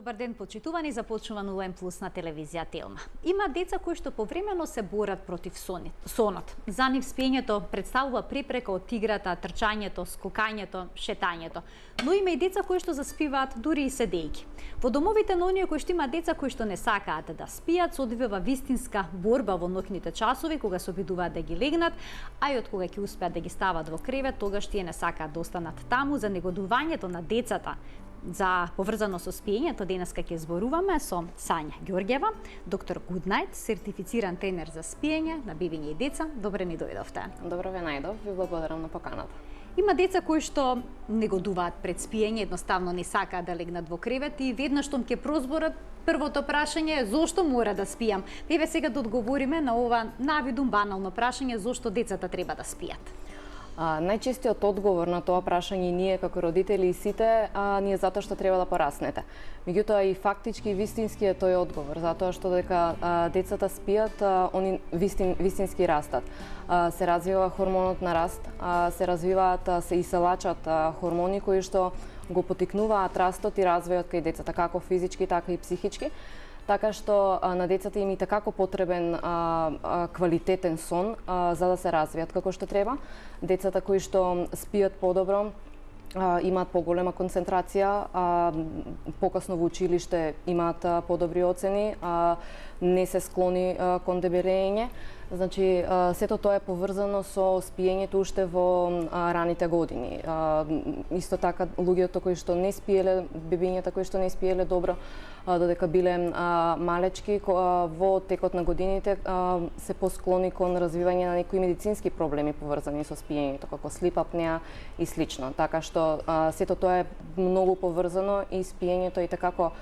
Добар ден, почитувани, започнува нова М+ на телевизија Телма. Има деца кои што повремено се борат против сонот. За нив спиењето представува препрека од играта, трчањето, скокањето, шетањето. Но има и деца кои што заспиваат дури и седејќи. Во домовите на оние кои што има деца кои што не сакаат да спијат, се одвива вистинска борба во ноќните часови кога се обидуваат да ги легнат, а и од кога ќе успеат да ги стават во кревет, тогаш тие не сакаат да останат таму. За негодувањето на децата за поврзано со спиењето, денеска ќе зборуваме со Сања Ѓорѓева, доктор Гуднајт, сертифициран тренер за спиење на бебиња и деца. Добре ни дојдовте. Добро ве најдов, ви благодарам на поканата. Има деца кои што негодуваат пред спиење, едноставно не сакаат да легнат во кревет и веднаш штом ќе прозборат, првото прашање е зошто мора да спијам. Еве сега да одговориме на ова навидум банално прашање зошто децата треба да спијат. Најчестиот одговор на тоа прашање ние како родители и сите, ние затоа што треба да пораснете. Меѓутоа и фактички и вистински е тој одговор, затоа што дека децата спијат, они вистински растат. Се развива хормонот на раст, се развиваат, се лачат хормони кои што го поттикнуваат растот и развојот кај децата, како физички, така и психички. Така што на децата им и такако потребен квалитетен сон за да се развијат како што треба. Децата кои што спијат подобро имаат поголема концентрација, покасно во училиште имаат подобри оцени, не се склони кон дебелење. Значи, сето тоа е поврзано со спиењето уште во раните години. Исто така, луѓето кои што не спиеле, бебињата кои што не спиеле добро, додека биле малечки, во текот на годините се посклони кон развивање на некои медицински проблеми поврзани со спиењето, како слип апнеа и слично. Така што сето тоа е многу поврзано и спиењето е такако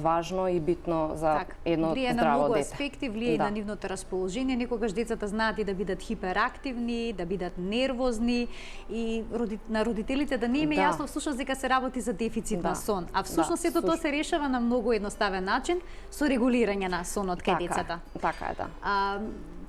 важно и битно за едно здраво дете. Влие на многу аспекти, влие и на нивното расположение. Некогаш децата знаат и да бидат хиперактивни, да бидат нервозни и на родителите да не им е јасно всушност дека се работи за дефицит на сон. А всушност сето тоа се решава на многу едноставен начин со регулирање на сонот кај децата. Така е, да.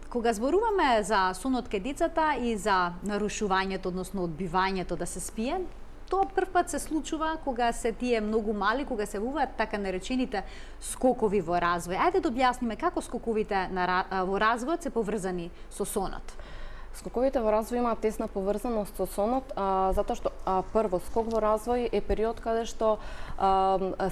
Кога зборуваме за сонот кај децата и за нарушувањето, односно одбивањето да се спие, тоа првпат се случува кога се тие многу мали, кога се вуваат така наречените скокови во развој. Ајде да објасниме како скоковите во развојот се поврзани со сонот. Скоковите во развој имаат тесна поврзаност со сонот, затоа што прво скок во развој е период каде што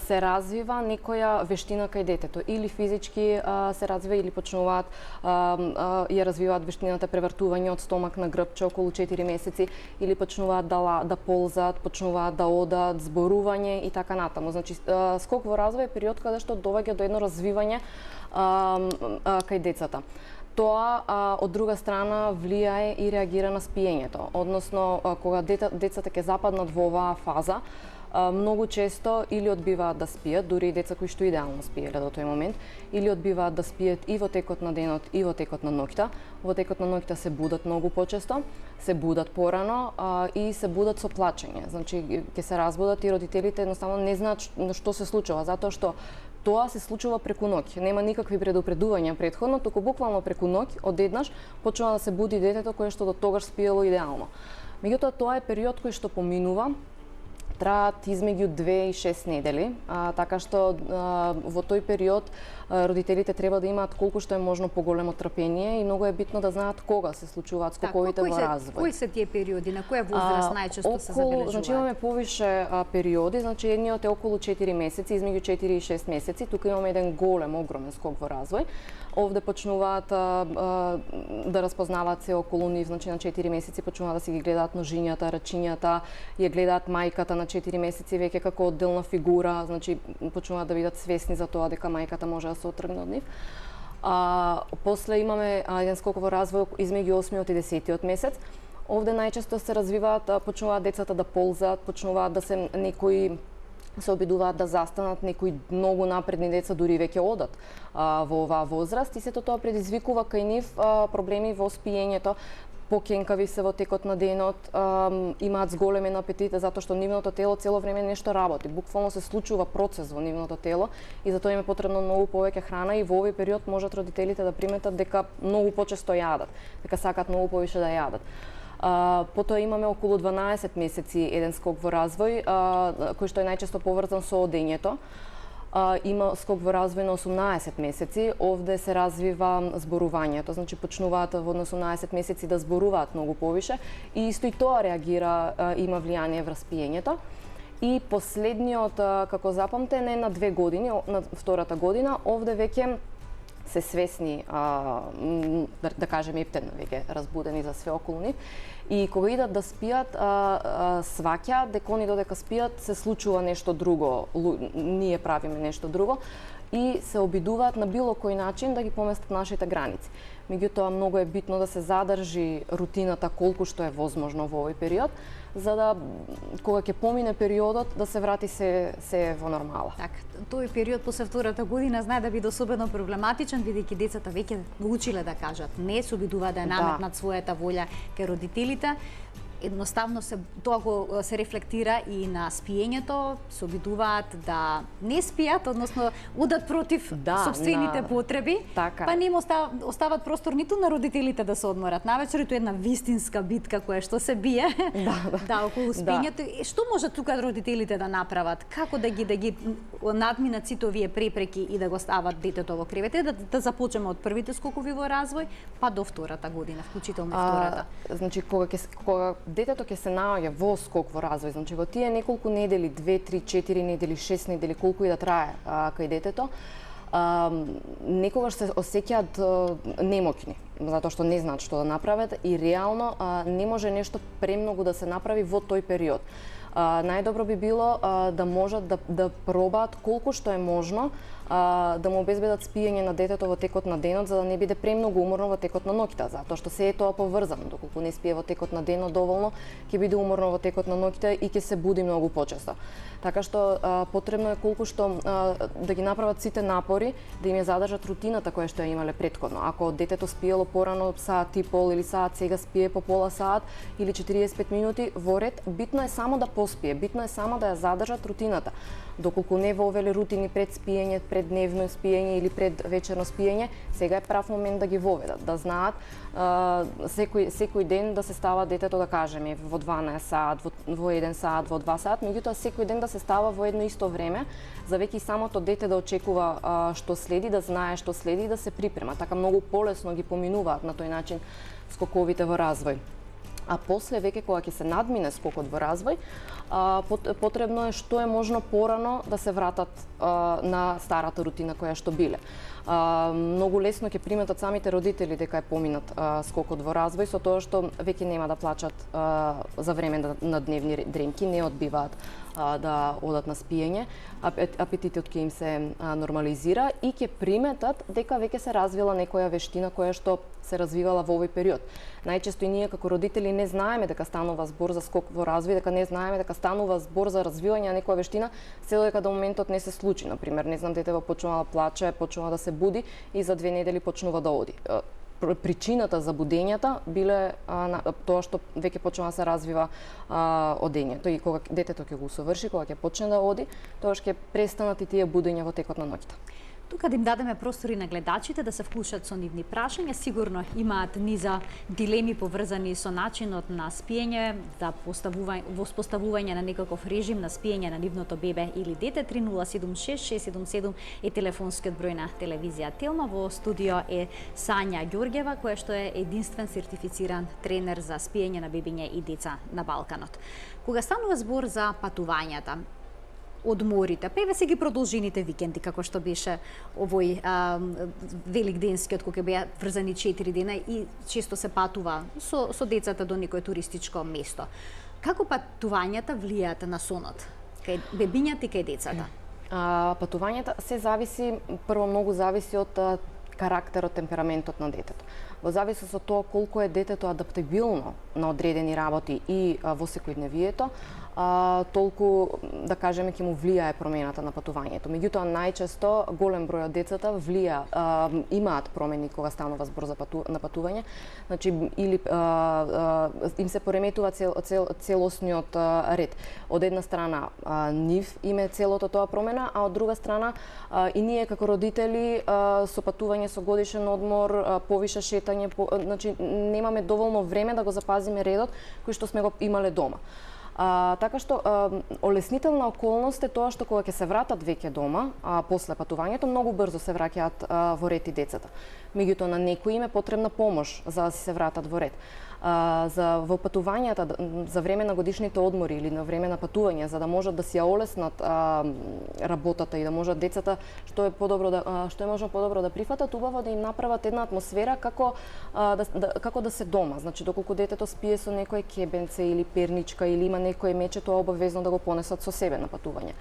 се развива некоја вештина кај детето, или физички се развива или почнуваат ја развиваат вештината превртување од стомак на грбче околу 4 месеци, или почнуваат да ползат, почнуваат да одат, зборување и така натаму. Значи скок во развој е период каде што доаѓа до едно развивање кај децата. Тоа, од друга страна, влијае и реагира на спиењето. Односно, кога децата ќе западнат во оваа фаза, многу често или одбиваат да спијат, дури и деца кои што идеално спиеле до тој момент, или одбиваат да спијат и во текот на денот и во текот на ноќта. Во текот на ноќта се будат многу почесто, се будат порано и се будат со плачење. Значи, ќе се разбудат и родителите едноставно не знаат што се случува, затоа што тоа се случува преку ноќ. Нема никакви предупредувања претходно, туку буквално преку ноќ одеднаш почнува да се буди детето кое што до тогаш спиело идеално. Меѓутоа тоа е период кој што поминува, траат измеѓу 2 и 6 недели, така што во тој период родителите треба да имаат колку што е можно поголемо трпение и многу е битно да знаат кога се случуваат скоковите во развој. Кои се тие периоди, на која возраст најчесто се забележуваат? Значи имаме повише периоди, значи едниот е околу 4 месеци, измеѓу 4 и 6 месеци, тука имаме еден голем, огромен скок во развој. Овде почнуваат да распознаваат се околу нив, значи на 4 месеци почнуваат да си ги гледаат ножињата, рачињата, ја гледаат мајката на 4 месеци веќе како одделна фигура, значи почнуваат да бидат свесни за тоа дека мајката може да се отргне од нив. После имаме еден скок во развој измеѓу 8-миот и 10-тиот месец. Овде најчесто се развиваат, почнуваат децата да ползат, почнуваат да се некои се обидуваат да застанат, некои многу напредни деца дури веќе одат во оваа возраст и сето тоа предизвикува кај нив проблеми во спиењето, покенкави се во текот на денот, имаат зголемен апетит затоа што нивното тело цело време нешто работи. Буквално се случува процес во нивното тело и затоа им е потребно многу повеќе храна и во овој период можат родителите да приметат дека многу почесто јадат, дека сакаат многу повише да јадат. Потоа имаме околу 12 месеци еден скок во развој, кој што е најчесто поврзан со одењето. има скок во развој на 18 месеци. Овде се развива зборувањето, значи почнуваат во 18 месеци да зборуваат многу повише и исто и тоа реагира, има влијание врз пиењето. И последниот, како запамтен, е на 2 години, на втората година, овде веќе се свесни, да кажеме, ептен веќе разбудени за све околу нив. И кога идат да спијат, сваќаат дека они додека спијат се случува нешто друго, ние правиме нешто друго и се обидуваат на било кој начин да ги поместат нашите граници. Меѓутоа, многу е битно да се задржи рутината колку што е возможно во овој период, за да кога ќе помине периодот да се врати се во нормала. Так, тој период после втората година знае да биде особено проблематичен, бидејќи децата веќе научиле да кажат не, се обидуваат да наметнат својата волја кај родителите. Едноставно тоа го се рефлектира и на спиењето, се обидуваат да не спијат, односно удат против сопствените потреби, па не им остават простор ниту на родителите да се одморат навечер, и тоа е една вистинска битка која што се бие околу спиењето. Што може тука родителите да направат? Како да ги надминат сите овие препреки и да го стават детето во кревете, да започнеме од првите скокови во развој, па до втората година, вклучително втората? Значи, кога детето ќе се наоѓа во скок во развој, значи во тие неколку недели, 2, 3, 4 недели, 6 недели, колку и да трае кај детето, некогаш се осеќаат немоќни, затоа што не знаат што да направат и реално не може нешто премногу да се направи во тој период. Најдобро би било да можат да пробаат колку што е можно да му обезбедат спиење на детето во текот на денот, за да не биде премногу уморно во текот на ноќта, затоа што се е тоа поврзано. Доколку не спие во текот на денот доволно, ќе биде уморно во текот на ноќта и ќе се буди многу почесто. Така што потребно е колку што да ги направат сите напори да им ја задржат рутината која што ја имале претходно. Ако детето спиело порано саат и пол или саат, сега спие по пола саат или 45 минути во ред, битно е само да поспие, битно е само да ја задржат рутината. Доколку не вовеле рутини пред спиење, пред дневно спиење или пред вечерно спиење, сега е прав момент да ги воведат, да знаат секој ден да се става детето, да кажеме, во 12 саат, во 1 саат, во 2 саат, меѓутоа секој ден да се става во едно исто време, за веќе и самото дете да очекува што следи, да знае што следи и да се припрема. Така многу полесно ги поминуваат на тој начин скоковите во развој. А после веќе кога ќе се надмине скокот во развој, потребно е што е можно порано да се вратат на старата рутина која што биле. Многу лесно ќе приметат самите родители дека е поминат скокот во развој, со тоа што веќе нема да плачат за време на дневни дремки, не одбиваат да одат на спиење, апетитот ќе им се нормализира и ќе приметат дека веќе се развила некоја вештина која што се развивала во овој период. Најчесто и ние како родители не знаеме дека станува збор за скок во развој, дека не знаеме дека станува збор за развивање на некоја вештина, се додека до моментот не се случи. Например, не знам, детето почнува да плаче, почнува да се буди и за 2 недели почнува да оди. Причината за будењата биле тоа што веќе почнува да се развива одењето и кога детето ќе го усоврши, кога ќе почне да оди, тоа ќе престанат и тие будења во текот на ноќта. Тука да им дадеме простори на гледачите да се вклучат со нивни прашања, сигурно имаат низа дилеми поврзани со начинот на спиење, за воспоставување на некаков режим на спиење на нивното бебе или дете. 3076-677 е телефонскиот број на телевизија Телма. Во студио е Сања Ѓорѓева, која што е единствен сертифициран тренер за спиење на бебиња и деца на Балканот. Кога станува збор за патувањата, одморите, па еве се ги продолжените викенди, како што беше овој великденскиот, кога беа врзани 4 дена и често се патува со децата до некое туристичко место. Како патувањата влијаат на сонот кај бебињата и кај децата? Патувањата се зависи, прво многу зависи од карактерот, темпераментот на детето. Во зависност од тоа колку е детето адаптабилно на одредени работи и во секојдневието, толку, да кажеме, ќе му влијае промената на патувањето. Меѓутоа, најчесто голем број од децата имаат промени кога станува збор за патување, значи или им се пореметува целосниот ред. Од една страна нив име целото тоа промена, а од друга страна и ние како родители со патување, со годишен одмор, повише шетање, значи немаме доволно време да го запазиме редот кој што сме го имале дома. Така што олеснителна околност е тоа што кога ќе се вратат веќе дома, после патувањето, многу брзо се враќаат во ред и децата. Меѓутоа на некои им е потребна помош за да се вратат во ред. Во патувањата, за време на годишните одмори или на време на патување, за да можат да си ја олеснат работата и да можат децата што е можно подобро да прифатат, убаво да им направат една атмосфера како да се дома. Значи, доколку детето спие со некој кебенце или перничка или има некое мече, тоа обавезно да го понесат со себе на патување.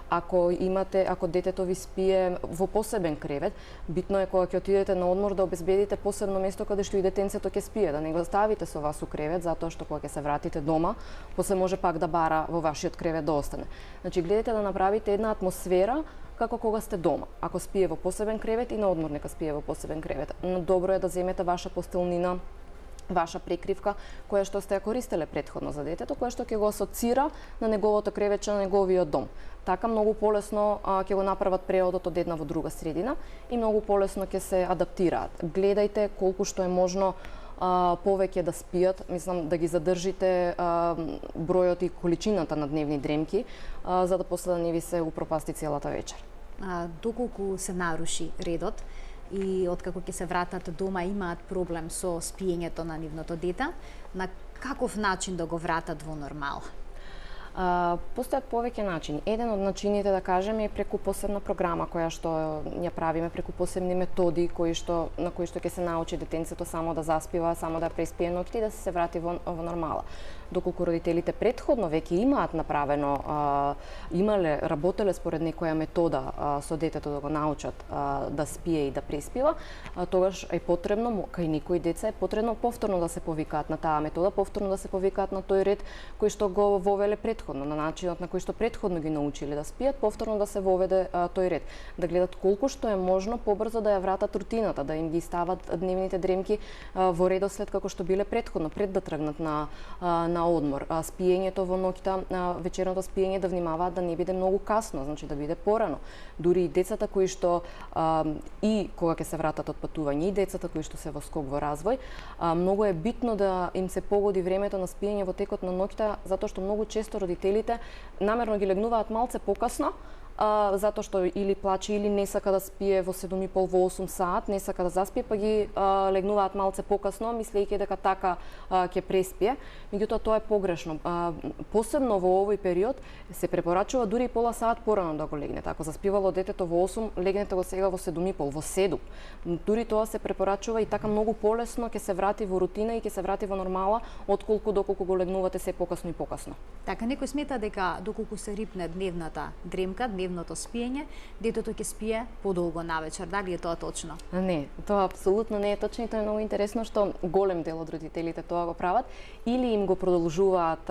Ако детето ви спие во посебен кревет, битно е кога ќе отидете на одмор да обезбедите посебно место каде што и детенцето ќе спие, да не го ставите со вас у кревет, затоа што кога ќе се вратите дома, после може пак да бара во вашиот кревет да остане. Значи, гледате да направите една атмосфера како кога сте дома. Ако спие во посебен кревет и на одмор нека спие во посебен кревет. Но добро е да земете ваша постелнина, ваша прекривка, која што сте ја користеле претходно за детето, која што ќе го асоцира на неговото кревече, на неговиот дом. Така многу полесно ќе го направат преодот од една во друга средина и многу полесно ќе се адаптираат. Гледајте колку што е можно повеќе да спијат, мислам да ги задржите бројот и количината на дневни дремки, за да после да не ви се упропасти целата вечер. Доколку се наруши редот и откако ќе се вратат дома имаат проблем со спиењето на нивното дете, на каков начин да го вратат во нормал? Постојат повеќе начини. Еден од начините, да кажеме, е преку посебна програма која што ја правиме, преку посебни методи на кои што ќе се научи детенцето само да заспива, само да преспие ноќти и да се врати во нормала. Доколку родителите претходно веќе имаат направено, работеле според некоја метода со детето да го научат да спие и да преспива, тогаш е потребно, кај никои деца е потребно повторно да се повикаат на таа метода, повторно да се повикаат на тој ред кој што го вовеле претходно, на начинот на кој што претходно ги научиле да спијат, повторно да се воведе тој ред. Да гледат колку што е можно побрзо да ја вратат рутината, да им ги стават дневните дремки во редослед како што биле претходно, пред да тргнат на одмор. Спиењето во ноќта, вечерното спиење да внимаваат да не биде многу касно, значи да биде порано. Дури и децата кои што и кога ќе се вратат од патување, и децата кои што се во скок во развој, многу е битно да им се погоди времето на спиење во текот на ноќта, затоа што многу често родителите намерно ги легнуваат малце покасно, затоа што или плаче или не сака да спие во 7:30 во 8 саат, не сака да заспие, па ги легнуваат малце покасно, мислејќи дека така ќе преспие. Меѓутоа тоа е погрешно. Посебно во овој период се препорачува дури и пола саат порано да го легнете. Ако заспивало детето во 8, легнете го сега во 7:30, во 7. Дури тоа се препорачува и така многу полесно ќе се врати во рутина и ќе се врати во нормала, отколку доколку го легнувате се покасно и покасно. Така, некој смета дека доколку се рипне дневната дремка, дневното спиење, детето ќе спие подолго навечер. Дали е тоа точно? Не, тоа апсолутно не е точно и тоа е многу интересно што голем дел од родителите тоа го прават или им го продолжуваат,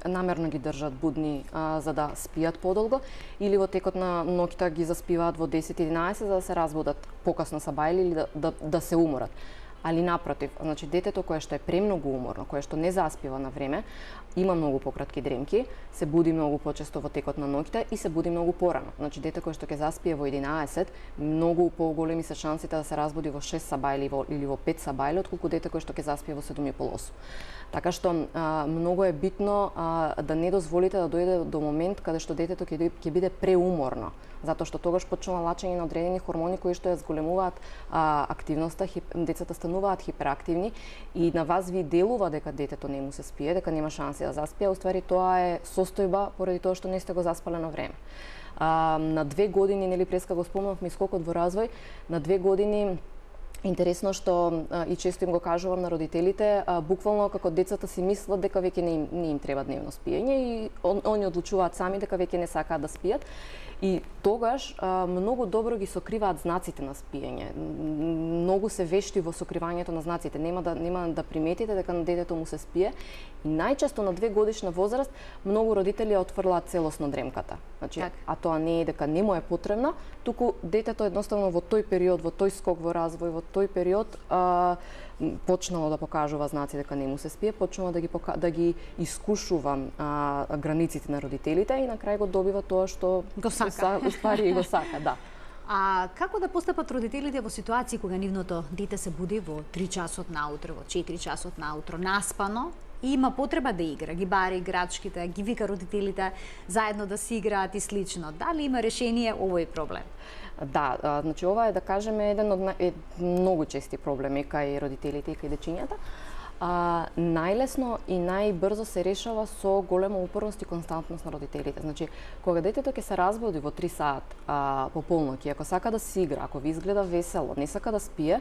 намерно ги држат будни за да спијат подолго, или во текот на ноќта ги заспиваат во 10-11 за да се разбудат покасно сабајле или да се уморат. Али напротив, значи детето кое што е премногу уморно, кое што не заспива на време, има многу пократки дремки, се буди многу почесто во текот на ноќта и се буди многу порано. Значи дете кое што ќе заспие во 11, многу поголеми се шансите да се разбуди во 6 сабајле или во 5 сабајле, отколку дете кое што ќе заспие во 7:30-8. Така што многу е битно да не дозволите да дојде до момент каде што детето ќе биде преуморно, затоа што тогаш почнува лачење на одредени хормони кои што ја зголемуваат активноста, децата стануваат хиперактивни и на вас ви делува дека детето не му се спие, дека нема шанси да заспие, уствари тоа е состојба поради тоа што не сте го заспале на време. На 2 години, нели преска го спомнавме скокот во развој, на 2 години интересно што и често им го кажувам на родителите, буквално како децата си мислат дека веќе не им треба дневно спиење и они одлучуваат сами дека веќе не сакаат да спијат. И тогаш многу добро ги сокриваат знаците на спиење. Многу се вешти во сокривањето на знаците. Нема да приметите дека на детето му се спие. И најчесто на 2 годишна возраст многу родители отфрлаат целосно дремката. Значи, а тоа не е дека не му е потребна, туку детето едноставно во тој период, во тој скок во развој, во тој период почнало да покажува знаци дека не му се спие, почнува да ги искушува границите на родителите и на крај го добива тоа што го сака. Уствари и го сака, да. А како да постапат родителите во ситуации кога нивното дете се буди во 3 часот наутро, во 4 часот наутро, наспано и има потреба да игра, ги бари играчките, ги вика родителите заедно да си играат и слично. Дали има решение овој проблем? Да, значи ова е, да кажеме, еден од многу чести проблеми кај родителите и кај дечињата. Најлесно и најбрзо се решава со голема упорност и константност на родителите. Значи, кога детето ќе се разбуди во 3 саат по полноќ, ако сака да си игра, ако ви изгледа весело, не сака да спие,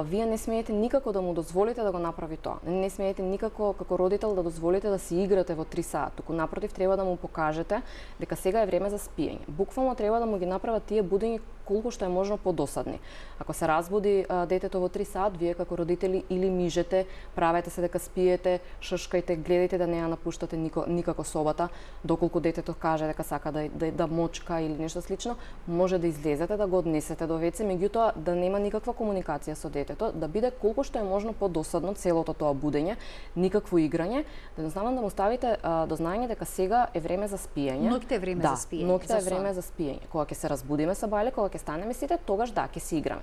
вие не смеете никако да му дозволите да го направи тоа. Не смеете никако како родител да дозволите да си играте во 3 саат. Туку напротив, треба да му покажете дека сега е време за спиење. Буквално треба да му ги направат тие будења колку што е можно подосадни. Ако се разбуди детето во 3 саат, вие како родители или мижете, правете се дека спиете, шшкајте, гледајте да не ја напуштате никако собата, доколку детето каже дека сака да мочка или нешто слично, може да излезете, да го однесете до WC, меѓутоа да нема никаква комуникација со детето, да биде колку што е можно подосадно целото тоа будење, никакво играње, да едноставно да му ставите до знаење дека сега е време за спиење. Ноќта е време за спиење. Ноќта е време за спиење. Кога ќе се разбудиме са бајле, кога ќе станеме сите, тогаш да, ќе си играме.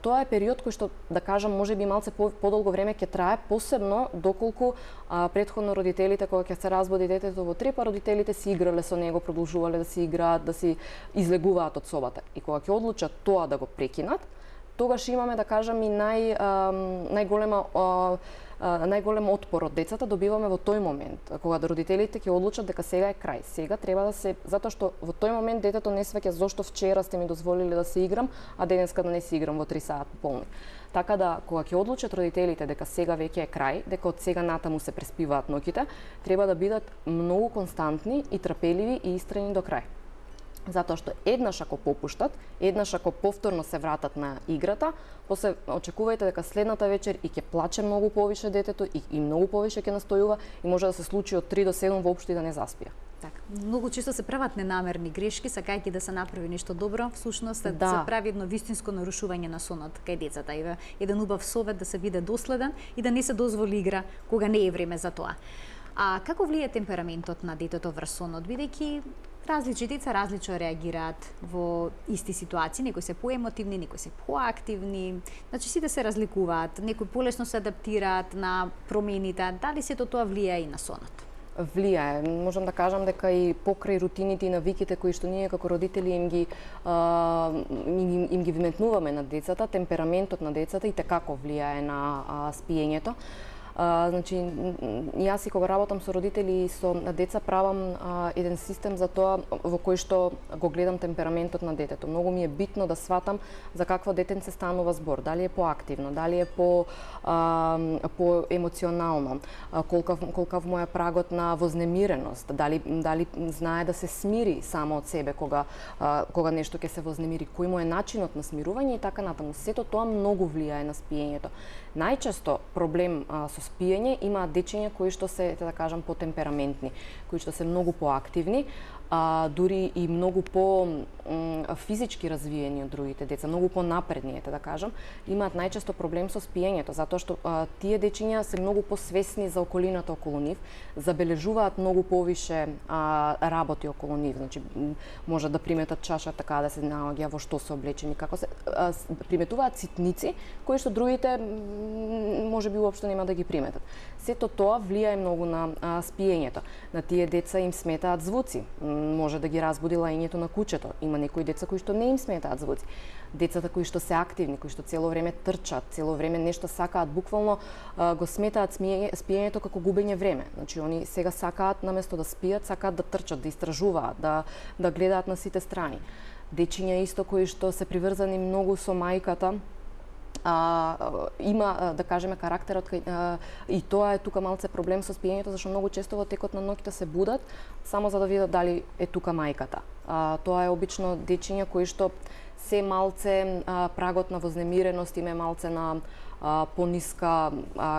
Тоа е период кој што, да кажам, може би малце подолго време ќе трае, посебно доколку претходно родителите, кога ќе се разбуди детето во 3, па родителите си играле со него, продолжувале да си играат, да си излегуваат од собата. И кога ќе одлучат тоа да го прекинат, тогаш имаме, да кажам, и најголем отпор од децата добиваме во тој момент, кога родителите ќе одлучат дека сега е крај. Сега треба да се, затоа што во тој момент детето не сваќа зошто вчера сте ми дозволиле да се играм, а денеска да не се играм во 3 саат полни. Така да, кога ќе одлучат родителите дека сега веќе е крај, дека од сега натаму се преспиваат ноќите, треба да бидат многу константни и трпеливи и истрени до крај. Затоа што еднаш ако попуштат, еднаш ако повторно се вратат на играта, после очекувајте дека следната вечер и ќе плаче многу повише детето и многу повише ќе настојува и може да се случи од 3 до 7 воопшто и да не заспија. Така, многу често се прават ненамерни грешки, сакајќи да се направи нешто добро, всушност се прави едно вистинско нарушување на сонот кај децата. И еден убав совет да се биде доследен и да не се дозволи игра кога не е време за тоа. А како влие темпераментот на детето врз сонот, бидејќи различни деца различно реагираат во исти ситуации, некои се поемотивни, некои се поактивни, значи сите се разликуваат, некои полесно се адаптираат на промените, дали сето тоа влијае и на сонот? Влијае. Можам да кажам дека и покрај рутините и навиките кои што ние како родители им ги вметнуваме на децата, темпераментот на децата и како влијае на спиењето. Значи, јас и кога работам со родители и со деца правам еден систем за тоа во кој што го гледам темпераментот на детето. Многу ми е битно да сватам за какво детенце станува збор, дали е поактивно, дали е по емоционално, колкав му е прагот на вознемиреност, дали знае да се смири само од себе кога нешто ќе се вознемири, кој му е начинот на смирување и така натаму. Сето тоа многу влијае на спиењето. Најчесто проблем со спиење имаат дечиња кои што се, да кажам, потемпераментни, кои што се многу поактивни, дури и многу по физички развиени од другите деца, многу понапредни, да кажам, имаат најчесто проблем со спиењето, затоа што тие дечиња се многу посвесни за околината околу нив, забележуваат многу повише работи околу нив, значи може да приметат чашата каде се наоѓа, во што се облечени, како се приметуваат ситници кои што другите можеби уопшто нема да ги приметат. Сето тоа влијае многу на спиењето. На тие деца им сметаат звуци, може да ги разбуди лаењето на кучето. Има некои деца кои што не им сметаат звуци. Децата кои што се активни, кои што цело време трчат, цело време нешто сакаат, буквално го сметаат спиењето како губење време. Значи они сега сакаат наместо да спијат, сакаат да трчат, да истражуваат, да гледаат на сите страни. Дечиња исто кои што се приврзани многу со мајката, има, да кажеме, карактерот и тоа е тука малце проблем со спиењето, зашто многу често во текот на ноќта се будат само за да видат дали е тука мајката. Тоа е обично дечиња кои што се малце прагот на вознемиреност им е малце на пониска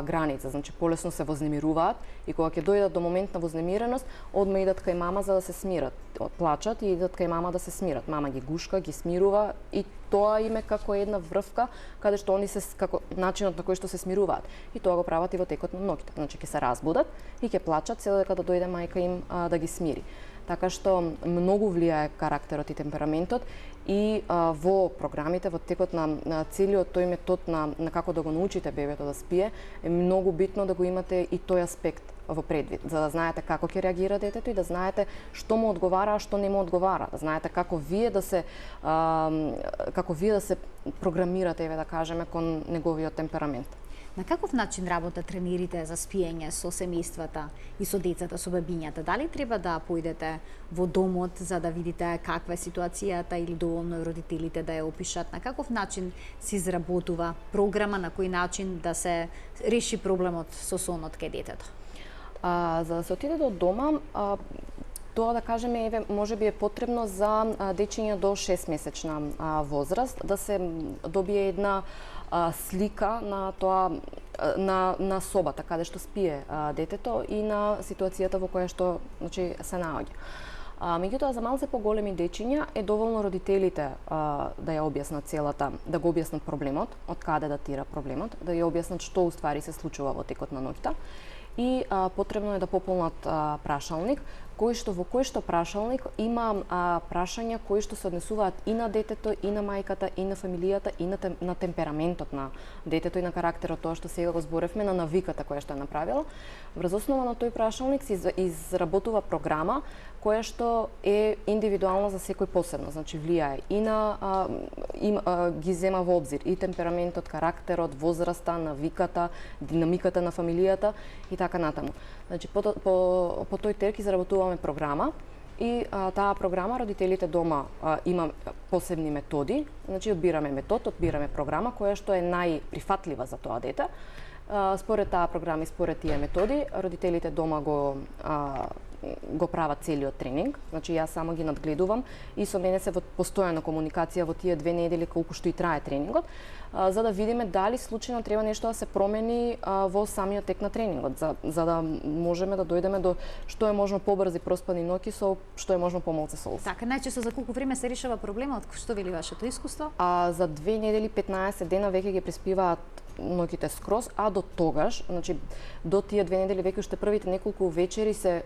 граница, значи полесно се вознемируваат и кога ќе дојдат до момент на вознемиреност, одма идат кај мама за да се смират. Плачат и идат кај мама да се смират. Мама ги гушка, ги смирува и тоа им е како една врвка каде што они се како начинот на кој што се смируваат. И тоа го прават и во текот на ноќта. Значи ќе се разбудат и ќе плачат се додека да дојде мајка им да ги смири. така што многу влијае карактерот и темпераментот и во програмите, во текот на целиот тој метод на како да го научите бебето да спие, е многу битно да го имате и тој аспект во предвид, за да знаете како ќе реагира детето и да знаете што му одговара, а што не му одговара, да знаете како вие да се програмирате, еве да кажеме, кон неговиот темперамент. На каков начин работат тренерите за спиење со семејствата и со децата, со бебињата? Дали треба да поидете во домот за да видите каква е ситуацијата или доволно е родителите да ја опишат? На каков начин се изработува програма, на кој начин да се реши проблемот со сонот кај детето? За да се отиде до дома, тоа да кажеме, еве, можеби е потребно за дечиња до 6-месечна возраст да се добие една слика на тоа на собата каде што спие детето и на ситуацијата во која што, значи, се наоѓа. Меѓутоа, за малце поголеми дечиња е доволно родителите да ја објаснат целата, да го објаснат проблемот, од каде датира проблемот, да ја објаснат што уствари се случува во текот на ноќта и потребно е да пополнат прашалник, во кој што прашалник има прашања кои што се однесуваат и на детето, и на мајката, и на фамилијата, и на темпераментот на детето и на карактерот, тоа што сега го зборевме, на навиката која што е направила. Врз основа на тој прашалник се изработува програма која што е индивидуална за секој посебно, значи влијае и ги зема во обзир и темпераментот, карактерот, возраста, навиката, динамиката на фамилијата и така натаму. Значи по тој терк изработуваме програма и таа програма родителите дома има посебни методи, значи одбираме метод, одбираме програма која што е најприфатлива за тоа дете. Според таа програма и според тие методи, родителите дома го прават целиот тренинг, значи јас само ги надгледувам и со мене се во постојана комуникација во тие 2 недели колку што и трае тренингот, за да видиме дали случајно треба нешто да се промени во самиот тек на тренингот, за да можеме да дојдеме до што е можно побрзи проспани ноќи со што е можно помалку солз. Така, најчесто за колку време се решава проблемот, што вели вашето искуство? За 2 недели 15 дена веќе ги преспиваат ноќите скроз, а до тогаш, значи до тие 2 недели веќе уште првите неколку вечери се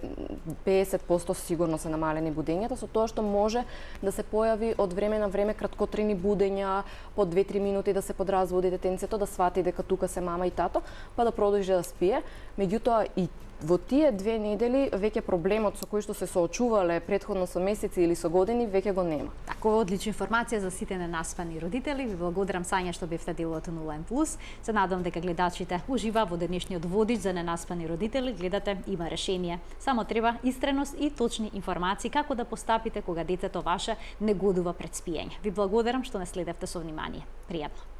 50% сигурно се намалени будењата, со тоа што може да се појави од време на време краткотрени будења, по 2-3 минути да се подразводи детенцето, да свати дека тука се мама и тато, па да продолжи да спие. Меѓутоа и во тие 2 недели веќе проблемот со кој што се соочувале претходно со месеци или со години веќе го нема. Такова одлична информација за сите ненаспани родители. Ви благодарам, Сања, што бевте дел од НЛН+. Се надам дека гледачите ужива во денешниот водич за ненаспани родители. Гледате, има решение. Само треба истреност и точни информации како да постапите кога детето ваше не годува пред спиење. Ви благодарам што не следевте со внимание. Пријатно.